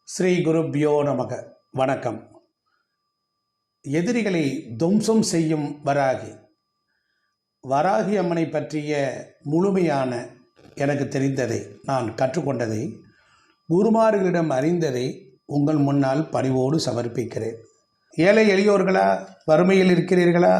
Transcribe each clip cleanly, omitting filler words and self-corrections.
ஸ்ரீ குருப்யோ நமக. வணக்கம். எதிரிகளை துவம்சம் செய்யும் வராகி. வராகி அம்மனை பற்றிய முழுமையான எனக்கு தெரிந்ததை, நான் கற்றுக்கொண்டதை, குருமார்களிடம் அறிந்ததை உங்கள் முன்னால் பணிவோடு சமர்ப்பிக்கிறேன். ஏழை எளியோர்களா, வறுமையில் இருக்கிறீர்களா,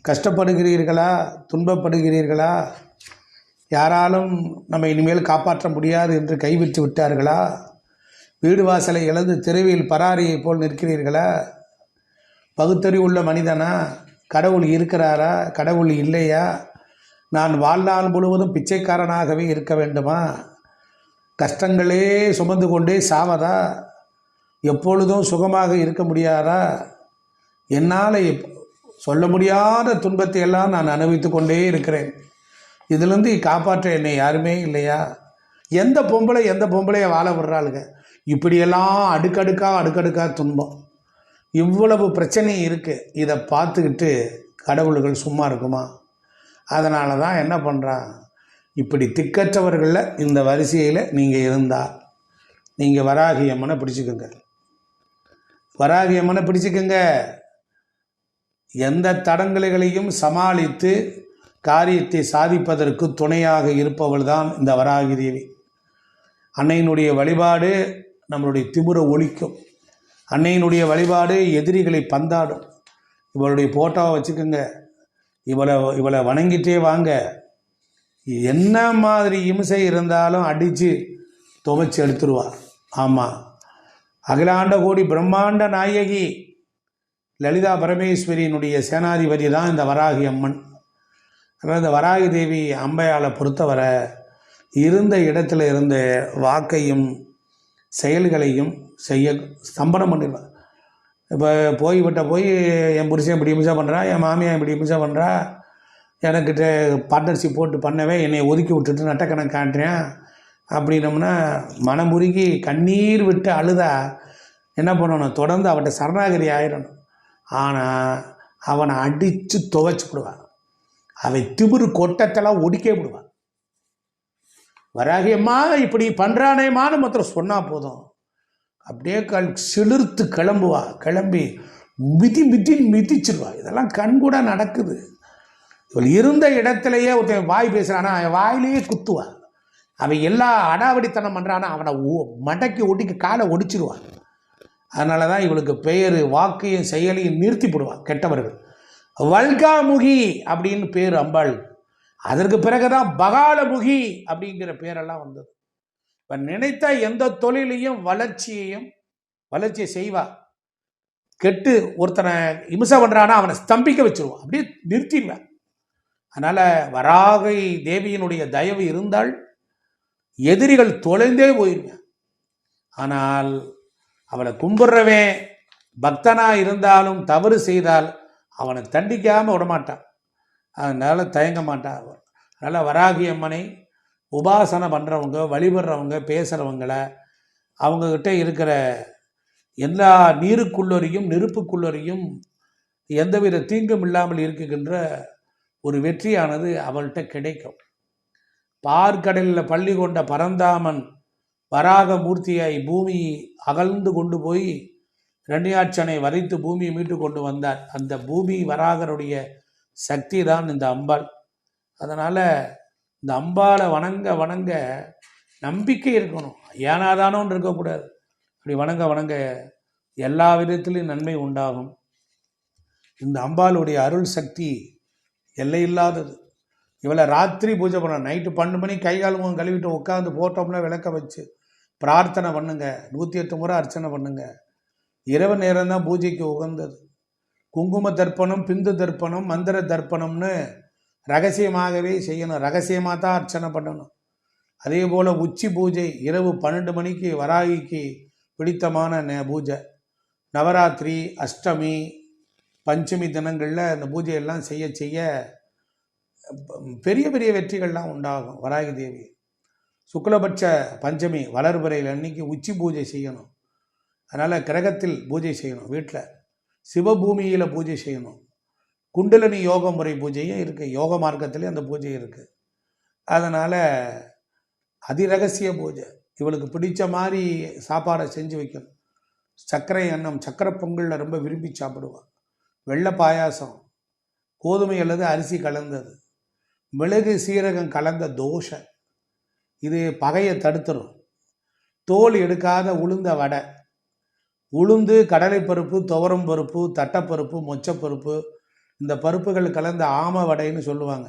கஷ்டப்படுகிறீர்களா, துன்பப்படுகிறீர்களா, யாராலும் நம்ம இனிமேல் காப்பாற்ற முடியாது என்று கைவிட்டு விட்டார்களா, வீடு வாசலை இழந்து தெருவில் பராரியை போல் நிற்கிறீர்களா, பகுத்தறிவு உள்ள மனிதனா, கடவுள் இருக்கிறாரா, கடவுள் இல்லையா, நான் வாழ்நாள் முழுவதும் பிச்சைக்காரனாகவே இருக்க வேண்டுமா, கஷ்டங்களே சுமந்து கொண்டே சாவதா, எப்பொழுதும் சுகமாக இருக்க முடியாதா, என்னால் சொல்ல முடியாத துன்பத்தை எல்லாம் நான் அனுபவித்து கொண்டே இருக்கிறேன், இதிலிருந்து காப்பாற்ற என்னை யாருமே இல்லையா, எந்த பொம்பளையை வாழ விடுறாளுங்க, இப்படியெல்லாம் அடுக்கடுக்காக துன்பம், இவ்வளவு பிரச்சனை இருக்குது. இதை பார்த்துக்கிட்டு கடவுள்கள் சும்மா இருக்குமா? அதனால தான் என்ன பண்ணுறான், இப்படி திக்கற்றவர்களில் இந்த வரிசையில் நீங்கள் இருந்தால் நீங்கள் வராகி அம்மனை பிடிச்சிக்கோங்க. வராகி அம்மனை பிடிச்சிக்கோங்க. எந்த தடங்கல்களையும் சமாளித்து காரியத்தை சாதிப்பதற்கு துணையாக இருப்பவள் தான் இந்த வராகி தேவி. அன்னையினுடைய வழிபாடு நம்மளுடைய திமிரை ஒழிக்கும். அன்னையினுடைய வழிபாடு எதிரிகளை பந்தாடும். இவளுடைய ஃபோட்டோவை வச்சுக்கோங்க, இவளை வணங்கிட்டே வாங்க. என்ன மாதிரி இம்சை இருந்தாலும் அடித்து துவைச்சி எடுத்துருவா. ஆமாம், அகிலாண்ட கோடி பிரம்மாண்ட நாயகி லலிதா பரமேஸ்வரியினுடைய சேனாதிபதி தான் இந்த வராகி அம்மன். அதனால் இந்த வராகி தேவி அம்பையாளை பொறுத்தவரை இருந்த இடத்துல இருந்த வாக்கையும் செயல்களையும் செய்ய ஸ்தம்பனம் பண்ணிடுவார். இப்போ போய் என் புருஷன் இப்படி இம்சா பண்ணுறா, என் மாமியார் இப்படி இம்சா பண்ணுறா, எனக்கிட்ட பார்ட்னர்ஷிப் போட்டு பண்ணவே என்னை ஒதுக்கி விட்டுட்டு நட்டக்கணக்கு காட்டுறேன் அப்படின்னோம்னா மனமுருகி கண்ணீர் விட்டு அழுதா என்ன பண்ணணும், தொடர்ந்து அவட்ட சரணாகதி ஆயிடணும். ஆனால் அவனை அடித்து துவைச்சி விடுவான். அவன் திமிரு கொட்டத்தெல்லாம் ஒடிக்கே விடுவான். வராகியம்மா இப்படி பண்ணுறானேம்மான்னு மாத்திரம் சொன்னால் போதும், அப்படியே சிலிர்த்து கிளம்பி மிதிச்சிருவா. இதெல்லாம் கண்கூட நடக்குது. இவள் இருந்த இடத்துலையே ஒருத்தன் வாய் பேசுகிறானா அவன் வாயிலேயே குத்துவா. அவன் எல்லா அடாவடித்தனம் பண்ணுறானா அவனை மடக்கி ஒட்டிக்கு காலை ஒடிச்சிருவான். அதனால தான் இவளுக்கு பெயர் வாக்கையும் செயலையும் நிறுத்தி போடுவான் கெட்டவர்கள். வல்காமுகி அப்படின்னு பேர் அம்பாள். அதற்கு பிறகுதான் பகாலமுகி அப்படிங்கிற பேரெல்லாம் வந்தது. இப்போ நினைத்த எந்த தொழிலையும் வளர்ச்சியை செய்வா. கெட்டு ஒருத்தனை இம்சை பண்ணுறானா அவனை ஸ்தம்பிக்க வச்சிருவான், அப்படியே நிறுத்திடுவேன். அதனால் வராகி தேவியினுடைய தயவு இருந்தால் எதிரிகள் தொலைந்தே போயிடுவேன். ஆனால் அவளை கும்பிட்றவன் பக்தனாக இருந்தாலும் தவறு செய்தால் அவனை தண்டிக்காமல் விடமாட்டான். அதனால் தயங்க மாட்டான். அதனால் வராகி அம்மனை உபாசனை பண்ணுறவங்க, வழிபடுறவங்க, பேசுகிறவங்கள அவங்கக்கிட்ட இருக்கிற எல்லா நீருக்குள்ளரையும் நெருப்புக்குள்ளரையும் எந்தவித தீங்கும் இல்லாமல் இருக்குகின்ற ஒரு வெற்றியானது அவள்கிட்ட கிடைக்கும். பார்க்கடலில் பள்ளி கொண்ட பரந்தாமன் வராக மூர்த்தியாய் பூமி அகழ்ந்து கொண்டு போய் இரண்யாட்சனை வரைத்து பூமியை மீட்டு கொண்டு வந்தார். அந்த பூமி வராகருடைய சக்தி தான் இந்த அம்பாள். அதனால் இந்த அம்பாளை வணங்க நம்பிக்கை இருக்கணும், ஏனாதானோன்னு இருக்கக்கூடாது. அப்படி வணங்க எல்லா விதத்திலையும் நன்மை உண்டாகும். இந்த அம்பாளுடைய அருள் சக்தி எல்லையில்லாதது. இவளை ராத்திரி பூஜை பண்ண, நைட்டு 12 மணி கை கால் முகம் கழுவிட்டு உட்காந்து போட்டோம்னா விளக்க வச்சு பிரார்த்தனை பண்ணுங்க. 108 முறை அர்ச்சனை பண்ணுங்க. இரவு நேரம் தான் பூஜைக்கு உகந்தது. குங்கும தர்ப்பணம், பிந்து தர்ப்பணம், மந்திர தர்ப்பணம்னு ரகசியமாகவே செய்யணும். ரகசியமாக தான் அர்ச்சனை பண்ணணும். அதே போல் உச்சி பூஜை இரவு 12 மணிக்கு வராகிக்கு பிடித்தமான பூஜை. நவராத்திரி, அஷ்டமி, பஞ்சமி தினங்களில் அந்த பூஜையெல்லாம் செய்ய பெரிய பெரிய வெற்றிகள்லாம் உண்டாகும். வராகி தேவி சுக்லபட்ச பஞ்சமி வளர்பிறையில் அன்னைக்கு உச்சி பூஜை செய்யணும். அதனால் கிரகத்தில் பூஜை செய்யணும், வீட்டில் சிவபூமியில் பூஜை செய்யணும். குண்டலினி யோக முறை பூஜையும் இருக்குது, யோக மார்க்கத்திலே அந்த பூஜை இருக்குது. அதனால் அதிரகசிய பூஜை. இவளுக்கு பிடிச்ச மாதிரி சாப்பாடை செஞ்சு வைக்கணும். சர்க்கரை அன்னம், சர்க்கரை பொங்கலில் ரொம்ப விரும்பி சாப்பிடுவாள். வெள்ளை பாயாசம், கோதுமை அல்லது அரிசி கலந்தது, மிளகு சீரகம் கலந்த தோசை, இது பகையை தடுத்துரும். தோல் எடுக்காத உளுந்த வடை, உளுந்து, கடலைப்பருப்பு, துவரம் பருப்பு, தட்டைப்பருப்பு, மொச்சப்பருப்பு, இந்த பருப்புகள் கலந்த ஆம வடைன்னு சொல்லுவாங்க.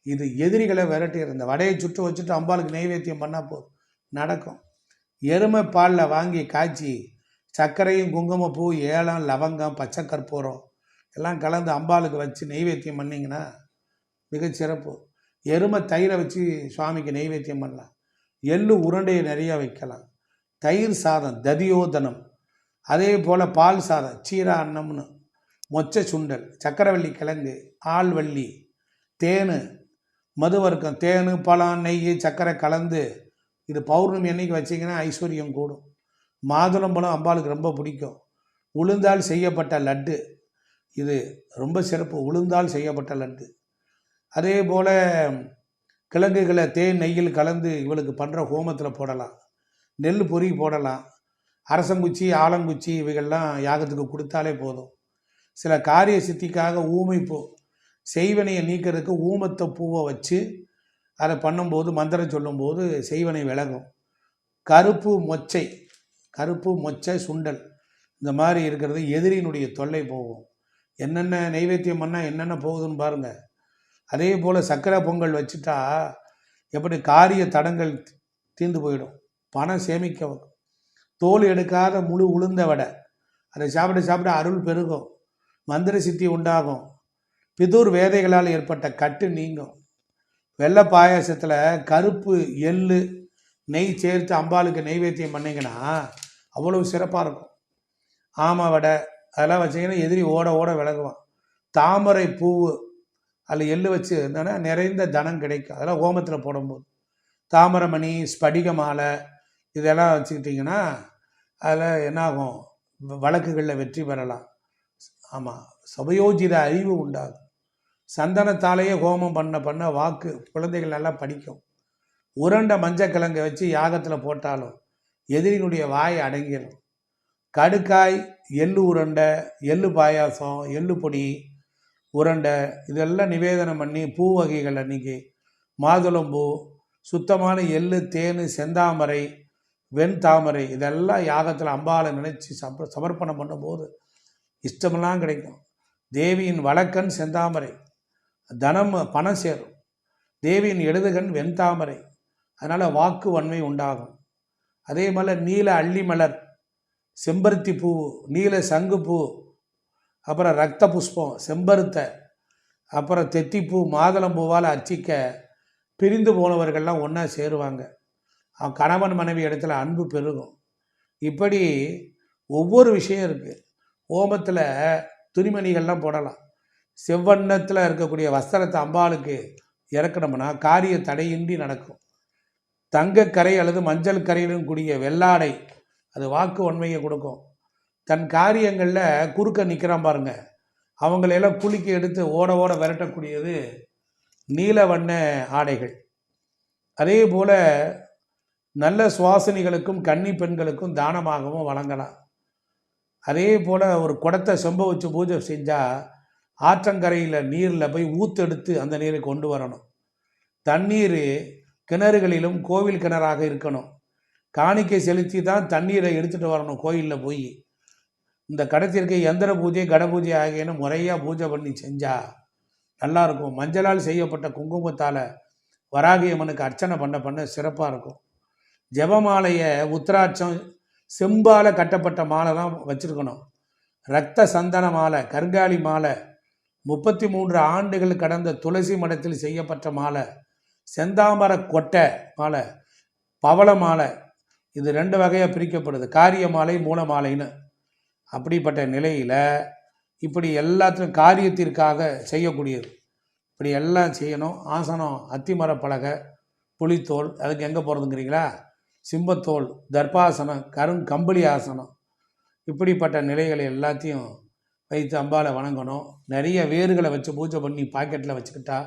இது எதிரிகளை விரட்டிடுற. இந்த வடையை சுட்டு வச்சுட்டு அம்பாளுக்கு நைவேத்தியம் பண்ணால் போதும், நடக்கும். எருமை பாலில் வாங்கி காய்ச்சி சர்க்கரையும் குங்குமப்பூ, ஏலம், லவங்கம், பச்சை கற்பூரம் எல்லாம் கலந்து அம்பாளுக்கு வச்சு நெய்வேத்தியம் பண்ணிங்கன்னா மிகச்சிறப்பு. எருமை தயிரை வச்சு சுவாமிக்கு நெய்வேத்தியம் பண்ணலாம். எள்ளு உருண்டையை நிறையா வைக்கலாம். தயிர் சாதம், ததியோதனம், அதே போல் பால் சாதம், சீரா அன்னம்னு, மொச்சை சுண்டல், சக்கரவள்ளி கிழங்கு, ஆள்வள்ளி, தேன், மதுவர்க்கம், தேன், பழம், நெய், சர்க்கரை கலந்து இது பௌர்ணமி அன்னைக்கு வச்சிங்கன்னா ஐஸ்வர்யம் கூடும். மாதுளம்பழம் அம்பாளுக்கு ரொம்ப பிடிக்கும். உளுந்தால் செய்யப்பட்ட லட்டு, இது ரொம்ப சிறப்பு. உளுந்தால் செய்யப்பட்ட லட்டு. அதே போல் கிழங்குகளை தேன் நெய்யில் கலந்து இவளுக்கு பண்ணுற ஹோமத்தில் போடலாம். நெல் பொறி போடலாம். அரசங்குச்சி, ஆலங்குச்சி இவைகள்லாம் யாகத்துக்கு கொடுத்தாலே போதும். சில காரிய சித்திக்காக ஊமைப்பூ, செய்வனையை நீக்கிறதுக்கு ஊமத்தை பூவை வச்சு அதை பண்ணும்போது மந்திரம் சொல்லும்போது செய்வனை விலகும். கருப்பு மொச்சை சுண்டல் இந்த மாதிரி இருக்கிறது எதிரியினுடைய தொல்லை போகும். என்னென்ன நைவேத்தியம் பண்ணால் என்னென்ன போகுதுன்னு பாருங்கள். அதே போல் சர்க்கரை பொங்கல் வச்சுட்டா எப்படி காரிய தடங்கள் தீர்ந்து போயிடும். பணம் சேமிக்க. தோல் எடுக்காத முழு உளுந்த வடை, அதை சாப்பிட அருள் பெருகும், மந்திர சித்தி உண்டாகும், பிதுர் வேதைகளால் ஏற்பட்ட கட்டு நீங்கும். வெள்ளை பாயாசத்தில் கருப்பு எள்ளு நெய் சேர்த்து அம்பாளுக்கு நெய்வேத்தியம் பண்ணிங்கன்னா அவ்வளவு சிறப்பாக இருக்கும். ஆமை வடை அதெல்லாம் வச்சிங்கன்னா எதிரி ஓட விலகுவான். தாமரை பூவு அதில் எள்ளு வச்சு இருந்தோன்னா நிறைந்த தனம் கிடைக்கும். அதெல்லாம் ஹோமத்தில் போடும்போது தாமரைமணி, ஸ்படிக மாலை இதெல்லாம் வச்சுக்கிட்டிங்கன்னா அதில் என்னாகும், வழக்குகளில் வெற்றி பெறலாம். ஆமாம், சபயோஜித அறிவு உண்டாகும். சந்தனத்தாலேயே ஹோமம் பண்ண வாக்கு குழந்தைகள் நல்லா படிக்கும். உருண்டை மஞ்சக்கிழங்கை வச்சு யாகத்தில் போட்டாலும் எதிரினுடைய வாய் அடங்கிடும். கடுக்காய், எள்ளு உருண்டை, எள்ளு பாயாசம், எள்ளு பொடி உருண்டை இதெல்லாம் நிவேதனம் பண்ணி பூ வகைகள் அன்றைக்கி மாதுளம்பூ, சுத்தமான எள்ளு, தேன், செந்தாமரை, வெண்தாமரை இதெல்லாம் யாகத்தில் அம்பாளை நினச்சி சமர்ப்பணம் பண்ணும்போது இஷ்டமெல்லாம் கிடைக்கும். தேவியின் வலக்கண் செந்தாமரை, தனம் பணம் சேரும். தேவியின் இடதுகண் வெண்தாமரை, அதனால் வாக்கு வன்மை உண்டாகும். அதே போல் நீல அள்ளி மலர், செம்பருத்தி பூ, நீல சங்குப்பூ, அப்புறம் ரத்த புஷ்பம், செம்பருத்தை, அப்புறம் தெத்திப்பூ, மாதுளம்பூவால் அர்ச்சிக்க பிரிந்து போனவர்கள்லாம் ஒன்றா சேருவாங்க. கணவன் மனைவி இடத்துல அன்பு பெருகும். இப்படி ஒவ்வொரு விஷயம் இருக்குது. ஹோமத்தில் துணிமணிகள்லாம் போடலாம். செவ்வண்ணத்தில் இருக்கக்கூடிய வஸ்திரத்தை அம்பாளுக்கு இறக்கணும்னா காரிய தடையின்றி நடக்கும். தங்கக்கரை அல்லது மஞ்சள் கரையிலும் கூடிய வெள்ளாடை, அது வாக்கு உண்மையை கொடுக்கும். தன் காரியங்களில் குறுக்க நிற்கிறான் பாருங்க, அவங்களையெல்லாம் குளிக்க எடுத்து ஓட விரட்டக்கூடியது நீல வண்ண ஆடைகள். அதே போல் நல்ல சுவாசினிகளுக்கும் கன்னி பெண்களுக்கும் தானமாகவும் வழங்கலாம். அதே போல் ஒரு குடத்தை செம்ப வச்சு பூஜை செஞ்சால் ஆற்றங்கரையில் நீரில் போய் ஊற்றெடுத்து அந்த நீரை கொண்டு வரணும். தண்ணீர் கிணறுகளிலும் கோவில் கிணறாக இருக்கணும். காணிக்கை செலுத்தி தான் தண்ணீரை எடுத்துகிட்டு வரணும் கோயிலில் போய். இந்த கடத்திற்கு எந்திர பூஜை, கட பூஜை ஆகியன முறையாக பூஜை பண்ணி செஞ்சால் நல்லாயிருக்கும். மஞ்சளால் செய்யப்பட்ட குங்குமத்தால் வராகியம்மனுக்கு அர்ச்சனை பண்ண சிறப்பாக இருக்கும். ஜெபமாலையை உத்திராட்சம் செம்பால் கட்டப்பட்ட மாலை தான் வச்சுருக்கணும். இரத்த சந்தன மாலை, கருங்காலி மாலை, 33 ஆண்டுகள் கடந்த துளசி மடத்தில் செய்யப்பட்ட மாலை, செந்தாமர கொட்டை மாலை, பவள மாலை, இது 2 வகையாக பிரிக்கப்படுது. காரிய மாலை, மூல மாலைன்னு. அப்படிப்பட்ட நிலையில் இப்படி எல்லாத்திலும் காரியத்திற்காக செய்யக்கூடியது. இப்படி எல்லாம் செய்யணும். ஆசனம் அத்திமர பலகை, புலித்தோல், அதுக்கு எங்கே போகிறதுங்கிறீங்களா, சிம்பத்தோல், தர்பாசனம், கம்பளி ஆசனம், இப்படிப்பட்ட நிலைகளை எல்லாத்தையும் வைத்து அம்பாலை வணங்கணும். நிறைய வேர்களை வச்சு பூஜை பண்ணி பாக்கெட்டில் வச்சுக்கிட்டா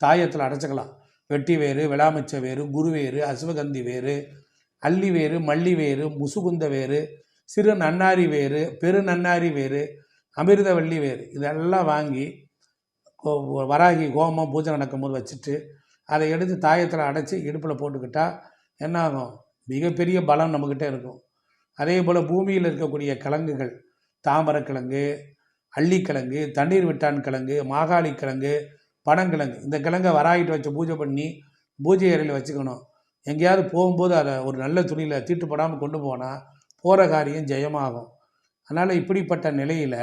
தாயத்தில் அடைச்சிக்கலாம். வெட்டி வேறு, விளாமிச்ச வேறு, குரு வேறு, அஸ்வகந்தி வேறு, அல்லி வேறு, மல்லி வேறு, முசுகுந்த வேறு, சிறு நன்னாரி வேறு, பெரு நன்னாரி வேறு, அமிர்தவள்ளி வேறு இதெல்லாம் வாங்கி வராகி ஹோமம் பூஜை நடக்கும்போது வச்சுட்டு அதை எடுத்து தாயத்தில் அடைச்சி இடுப்பில் போட்டுக்கிட்டால் என்ன ஆகும்? மிகப்பெரிய பலம் நம்மக்கிட்ட இருக்கும். அதே போல் பூமியில் இருக்கக்கூடிய கிழங்குகள், தாமரைக்கிழங்கு, அள்ளிக்கிழங்கு, தண்ணீர் விட்டான் கிழங்கு, மாகாளி கிழங்கு, பனங்கிழங்கு, இந்த கிழங்கை வராகிட்டு வச்சு பூஜை பண்ணி பூஜை அறையில் வச்சுக்கணும். எங்கேயாவது போகும்போது அதை ஒரு நல்ல துணியில் தீட்டுப்படாமல் கொண்டு போனால் போகிற காரியம் ஜெயமாகும். அதனால் இப்படிப்பட்ட நிலையில்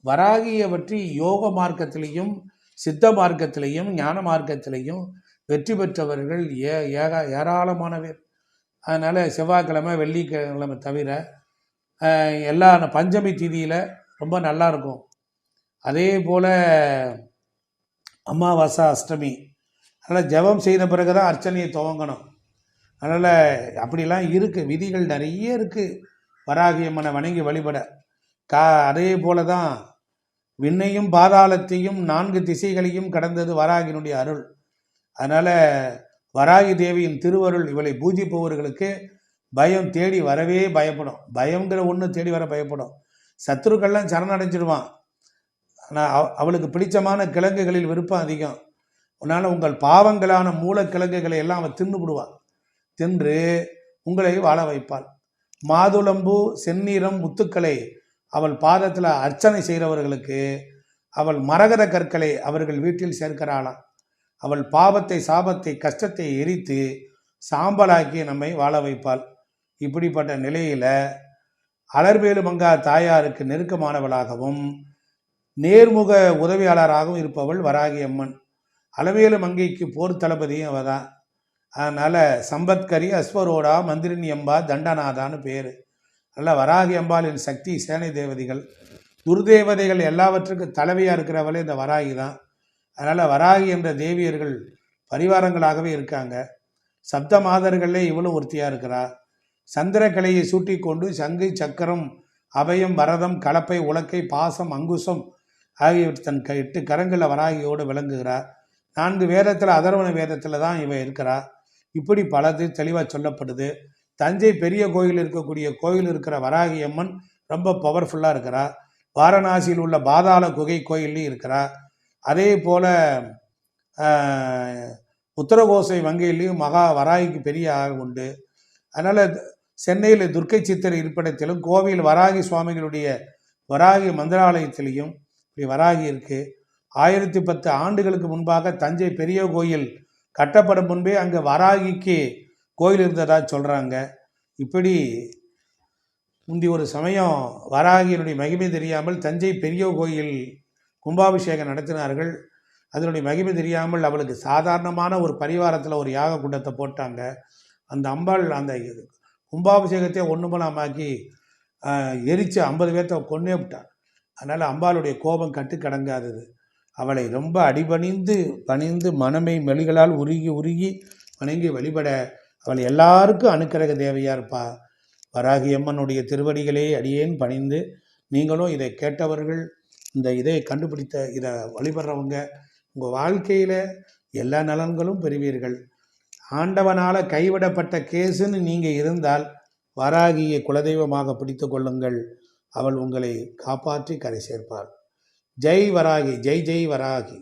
வராகியை பற்றி யோக மார்க்கத்திலையும் சித்த மார்க்கத்திலையும் ஞான மார்க்கத்திலையும் வெற்றி பெற்றவர்கள் ஏராளமான பேர். அதனால் செவ்வாய்க்கிழமை வெள்ளிக்கிழமை தவிர எல்லா பஞ்சமி திதியில் ரொம்ப நல்லாயிருக்கும். அதே போல் அமாவாசை, அஷ்டமி, அதனால் ஜபம் செய்த பிறகு தான் அர்ச்சனையை துவங்கணும். அதனால் அப்படிலாம் இருக்குது, விதிகள் நிறைய இருக்குது வராகி அம்மனை வணங்கி வழிபட. அதே போல தான் விண்ணையும் பாதாளத்தையும் 4 திசைகளையும் கடந்தது வராகினுடைய அருள். அதனால் வராகி தேவியின் திருவருள் இவளை பூஜிப்பவர்களுக்கு பயம் தேடி வரவே பயப்படும். பயங்கிற ஒன்று தேடி வர பயப்படும். சத்துருக்கள்லாம் சரணடைஞ்சிடுவான். ஆனால் அவளுக்கு பிடிச்சமான கிழங்குகளில் விருப்பம் அதிகம். அதனால் உங்கள் பாவங்களான மூலக்கிழங்குகளை எல்லாம் அவள் தின்னுபிடுவாள். தின்று உங்களை வாழ வைப்பாள். மாதுளம்பூ, செந்நீரம், முத்துக்களை அவள் பாதத்தில் அர்ச்சனை செய்கிறவர்களுக்கு அவள் மரகத கற்களை அவர்கள் வீட்டில் சேர்க்கிறாளாம். அவள் பாவத்தை, சாபத்தை, கஷ்டத்தை எரித்து சாம்பலாக்கி நம்மை வாழ வைப்பாள். இப்படிப்பட்ட நிலையில் அலர்வேலு மங்கா தாயாருக்கு நெருக்கமானவளாகவும் நேர்முக உதவியாளராகவும் இருப்பவள் வராகி அம்மன். அலவேலு மங்கைக்கு போர் தளபதியும் அவள் தான். அதனால் சம்பத்கரி, அஸ்வரோடா, மந்திரினி அம்பா, தண்டநாதான்னு பேர். அதனால் வராகி அம்பாளின் சக்தி சேனை தேவதைகள், துர்தேவதைகள் எல்லாவற்றுக்கும் தலைவையாக இருக்கிறவளே இந்த வராகி தான். அதனால் வராகி என்ற தேவியர்கள் பரிவாரங்களாகவே இருக்காங்க. சப்த மாதர்களே இவளும் ஒருத்தியாக இருக்கிறார். சந்திரக்கலையை சூட்டி கொண்டு சங்கு, சக்கரம், அபயம், வரதம், கலப்பை, உலக்கை, பாசம், அங்குசம் ஆகியவற்றை தன் 8 கரங்களில் வராகியோடு விளங்குகிறார். 4 வேதத்தில், அதர்வண வேதத்தில் தான் இவ இருக்கிறார். இப்படி பலது தெளிவாக சொல்லப்படுது. தஞ்சை பெரிய கோயில் இருக்கக்கூடிய கோயில் இருக்கிற வராகி அம்மன் ரொம்ப பவர்ஃபுல்லாக இருக்கிறார். வாரணாசியில் உள்ள பாதாள குகை கோயில்லையும் இருக்கிறார். அதே போல் உத்தரகோசை வங்கையிலையும் மகா வராகிக்கு பெரிய ஆள் உண்டு. அதனால் சென்னையில் துர்க்கை சித்தர் இருப்பிடத்திலும் கோவில் வராகி சுவாமிகளுடைய வராகி மந்திராலயத்திலையும் இப்படி வராகி இருக்குது. 1010 ஆண்டுகளுக்கு முன்பாக தஞ்சை பெரிய கோயில் கட்டப்படும் முன்பே அங்கே வராகிக்கு கோயில் இருந்ததா சொல்கிறாங்க. இப்படி முந்தி ஒரு சமயம் வராகியினுடைய மகிமை தெரியாமல் தஞ்சை பெரிய கோயில் கும்பாபிஷேகம் நடத்தினார்கள். அதனுடைய மகிமை தெரியாமல் அவளுக்கு சாதாரணமான ஒரு பரிவாரத்தில் ஒரு யாக குண்டத்தை போட்டாங்க. அந்த அம்பாள் அந்த கும்பாபிஷேகத்தை ஒன்றுமலாமாக்கி எரித்து 50 பேர்த்த கொன்னே விட்டாள். அதனால் அம்பாளுடைய கோபம் கட்டுக்கடங்காதது. அவளை ரொம்ப பணிந்து மனமை மெலிகளால் உருகி வணங்கி வழிபட அவள் எல்லாருக்கும் அனுக்கிரக தேவையாக இருப்பா. வராகி அம்மனுடைய திருவடிகளே அடியேன் பணிந்து, நீங்களும் இதை கேட்டவர்கள், இதை கண்டுபிடித்த இதை வழிபடுறவங்க உங்கள் வாழ்க்கையில் எல்லா நலன்களும் பெறுவீர்கள். ஆண்டவனால் கைவிடப்பட்ட கேஸுன்னு நீங்கள் இருந்தால் வராகியை குலதெய்வமாக பிடித்து கொள்ளுங்கள். அவள் உங்களை காப்பாற்றி கரை சேர்ப்பாள். ஜெய் வராகி, ஜெய் ஜெய் வராகி.